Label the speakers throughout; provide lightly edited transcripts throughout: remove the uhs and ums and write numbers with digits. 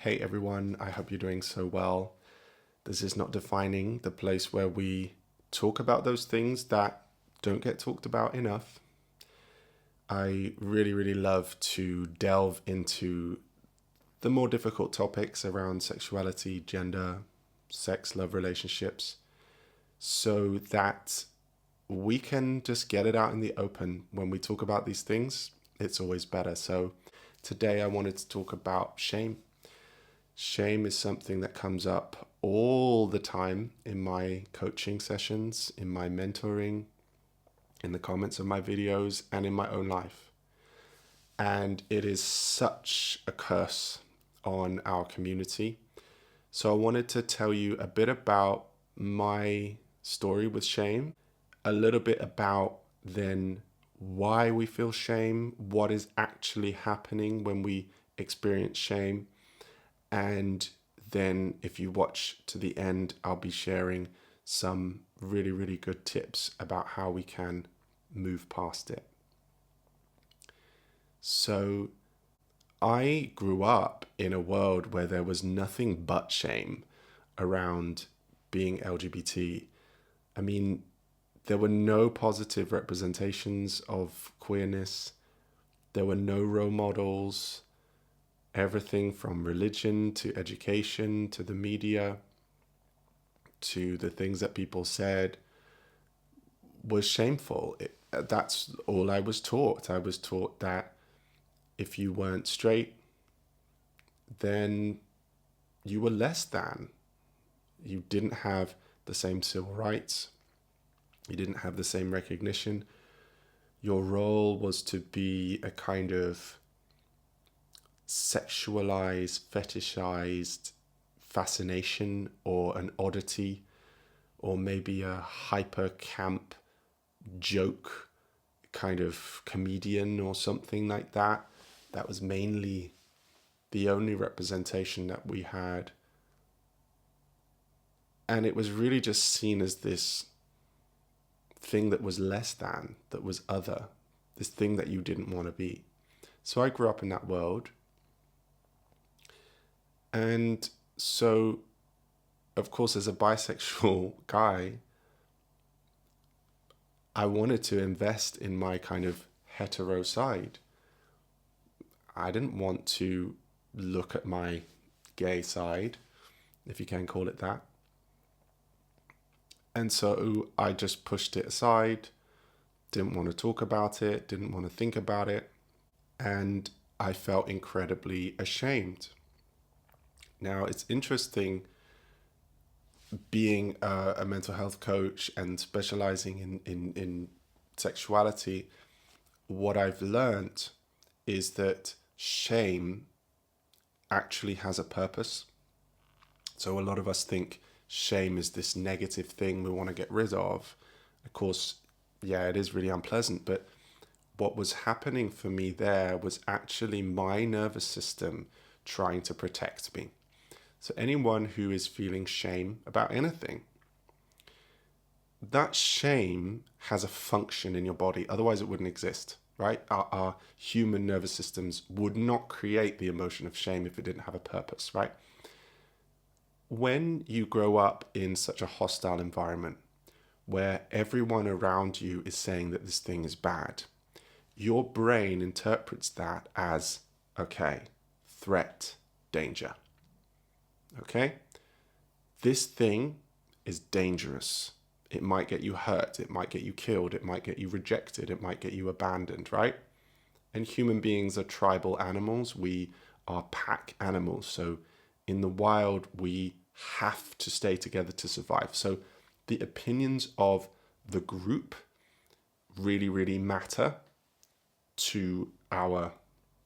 Speaker 1: Hey everyone, I hope you're doing so well. This is Not Defining, the place where we talk about those things that don't get talked about enough. I really love to delve into the more difficult topics around sexuality, gender, sex, love, relationships, so that we can just get it out in the open. When we talk about these things, it's always better. So today I wanted to talk about shame. Shame is something that comes up all the time in my coaching sessions, in my mentoring, in the comments of my videos, and in my own life. And it is such a curse on our community. So I wanted to tell you a bit about my story with shame, a little bit about then why we feel shame, what is actually happening when we experience shame. And then if you watch to the end, I'll be sharing some really good tips about how we can move past it. So I grew up in a world where there was nothing but shame around being LGBT. I mean, there were no positive representations of queerness. There were no role models. Everything from religion to education to the media to the things that people said was shameful. That's all I was taught. I was taught that if you weren't straight, then you were less than. You didn't have the same civil rights. You didn't have the same recognition. Your role was to be a kind of sexualized, fetishized fascination or an oddity or maybe a hyper camp joke kind of comedian or something like that. That was mainly the only representation that we had. And it was really just seen as this thing that was less than, that was other, this thing that you didn't want to be. So I grew up in that world. And so, of course, as a bisexual guy, I wanted to invest in my kind of hetero side. I didn't want to look at my gay side, if you can call it that. And so I just pushed it aside, didn't want to talk about it, didn't want to think about it, and I felt incredibly ashamed. Now, it's interesting being a mental health coach and specializing in sexuality. What I've learned is that shame actually has a purpose. So a lot of us think shame is this negative thing we want to get rid of. Of course, yeah, it is really unpleasant, but what was happening for me there was actually my nervous system trying to protect me. So anyone who is feeling shame about anything, that shame has a function in your body. Otherwise, it wouldn't exist, right? Our human nervous systems would not create the emotion of shame if it didn't have a purpose, right? When you grow up in such a hostile environment where everyone around you is saying that this thing is bad, your brain interprets that as, okay, threat, danger. Okay? This thing is dangerous. It might get you hurt. It might get you killed. It might get you rejected. It might get you abandoned, right? And human beings are tribal animals. We are pack animals. So in the wild, we have to stay together to survive. So the opinions of the group really matter to our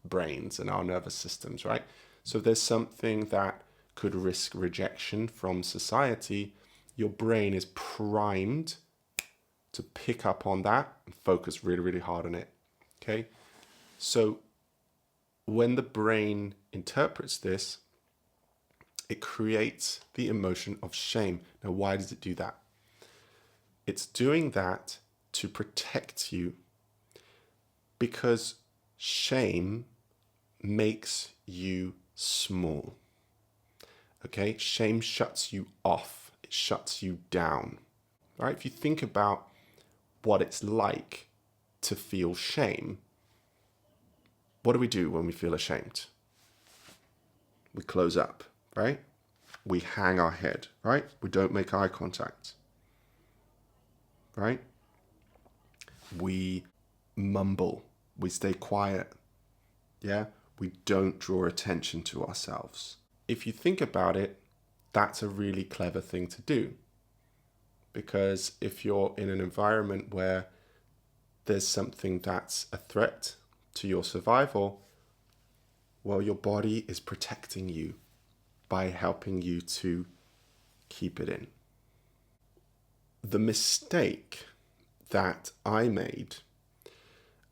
Speaker 1: brains and our nervous systems, right? So if there's something that could risk rejection from society, your brain is primed to pick up on that and focus really hard on it. Okay? So when the brain interprets this, it creates the emotion of shame. Now, why does it do that? It's doing that to protect you because shame makes you small. Okay, shame shuts you off, it shuts you down. All right, if you think about what it's like to feel shame, what do we do when we feel ashamed? We close up, right? We hang our head, right? We don't make eye contact, right? We mumble, we stay quiet, yeah? We don't draw attention to ourselves. If you think about it, that's a really clever thing to do. Because if you're in an environment where there's something that's a threat to your survival, well, your body is protecting you by helping you to keep it in. The mistake that I made,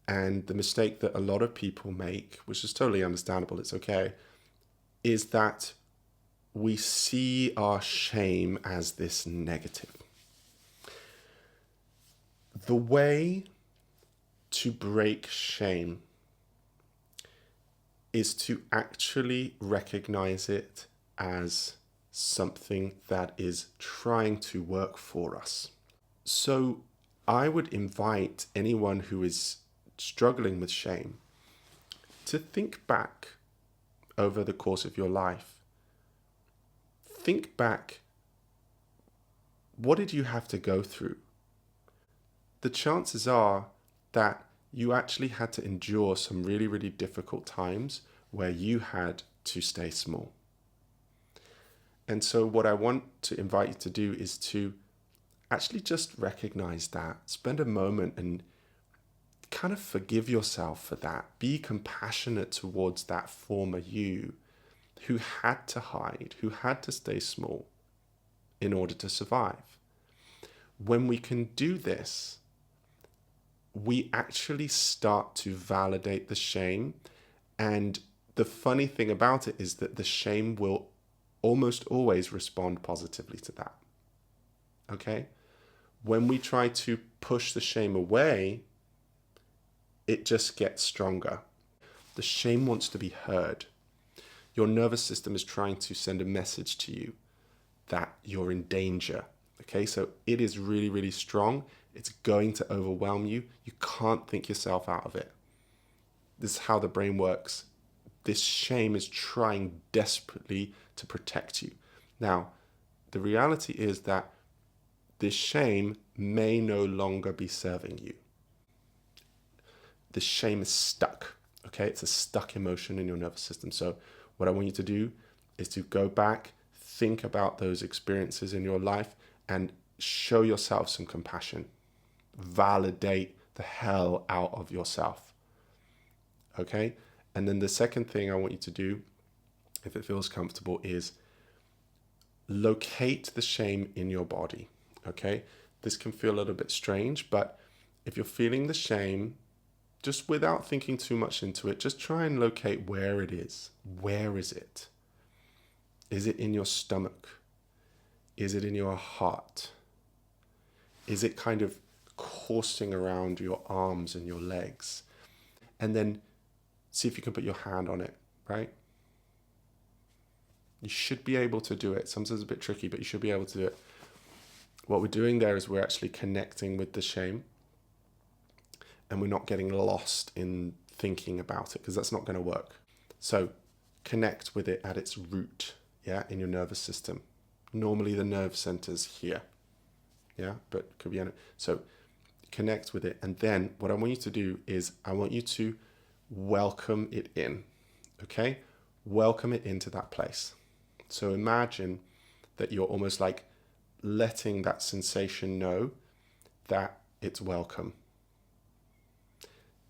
Speaker 1: and the mistake that a lot of people make, which is totally understandable, it's okay, is that we see our shame as this negative. The way to break shame is to actually recognize it as something that is trying to work for us. So I would invite anyone who is struggling with shame to think back over the course of your life. Think back, what did you have to go through? The chances are that you actually had to endure some really, really difficult times where you had to stay small. And so what I want to invite you to do is to actually just recognize that. Spend a moment and kind of forgive yourself for that. Be compassionate towards that former you who had to hide, who had to stay small in order to survive. When we can do this, we actually start to validate the shame. And the funny thing about it is that the shame will almost always respond positively to that. Okay? When we try to push the shame away, it just gets stronger. The shame wants to be heard. Your nervous system is trying to send a message to you that you're in danger. Okay, so it is really, really strong. It's going to overwhelm you. You can't think yourself out of it. This is how the brain works. This shame is trying desperately to protect you. Now, the reality is that this shame may no longer be serving you. The shame is stuck. Okay, it's a stuck emotion in your nervous system. So what I want you to do is to go back, think about those experiences in your life, and show yourself some compassion. Validate the hell out of yourself. Okay? And then the second thing I want you to do, if it feels comfortable, is locate the shame in your body. Okay? This can feel a little bit strange, but if you're feeling the shame, just without thinking too much into it, just try and locate where it is. Where is it? Is it in your stomach? Is it in your heart? Is it kind of coursing around your arms and your legs? And then see if you can put your hand on it, right? You should be able to do it. Sometimes it's a bit tricky, but you should be able to do it. What we're doing there is we're actually connecting with the shame, and we're not getting lost in thinking about it, because that's not going to work. So connect with it at its root, yeah, in your nervous system. Normally the nerve center's here, yeah, but it could be so connect with it. And then what I want you to do is I want you to welcome it in. Okay, welcome it into that place. So imagine that you're almost like letting that sensation know that it's welcome.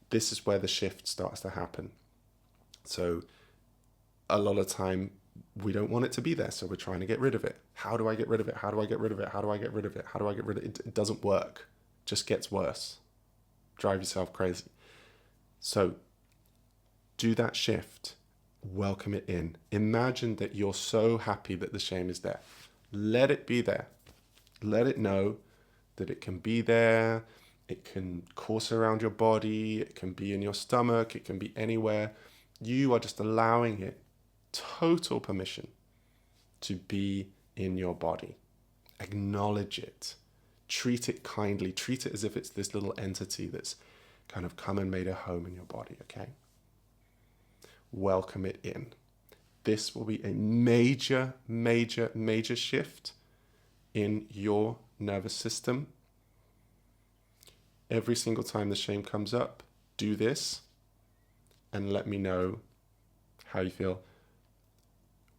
Speaker 1: This is where the shift starts to happen. So a lot of time we don't want it to be there, so we're trying to get rid of it. How do I get rid of it? How do I get rid of it? How do I get rid of it? How do I get rid of it? It doesn't work. It just gets worse. Drive yourself crazy. So do that shift. Welcome it in. Imagine that you're so happy that the shame is there. Let it be there. Let it know that it can be there. It can course around your body. It can be in your stomach. It can be anywhere. You are just allowing it total permission. to be in your body. Acknowledge it. Treat it kindly. Treat it as if it's this little entity that's kind of come and made a home in your body, okay? Welcome it in. This will be a major, major, major shift in your nervous system. Every single time the shame comes up, do this and let me know how you feel.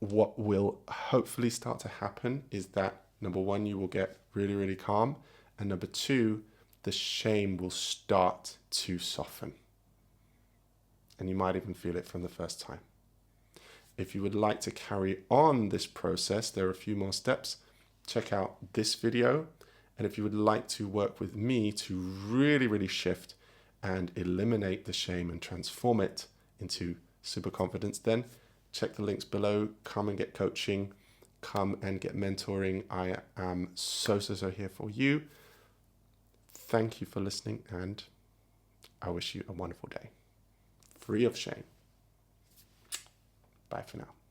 Speaker 1: What will hopefully start to happen is that, number one, you will get really, really calm. And number two, the shame will start to soften. And you might even feel it from the first time. If you would like to carry on this process, there are a few more steps. Check out this video. And if you would like to work with me to really, really shift and eliminate the shame and transform it into super confidence, then check the links below. Come and get coaching. Come and get mentoring. I am so here for you. Thank you for listening, and I wish you a wonderful day, free of shame. Bye for now.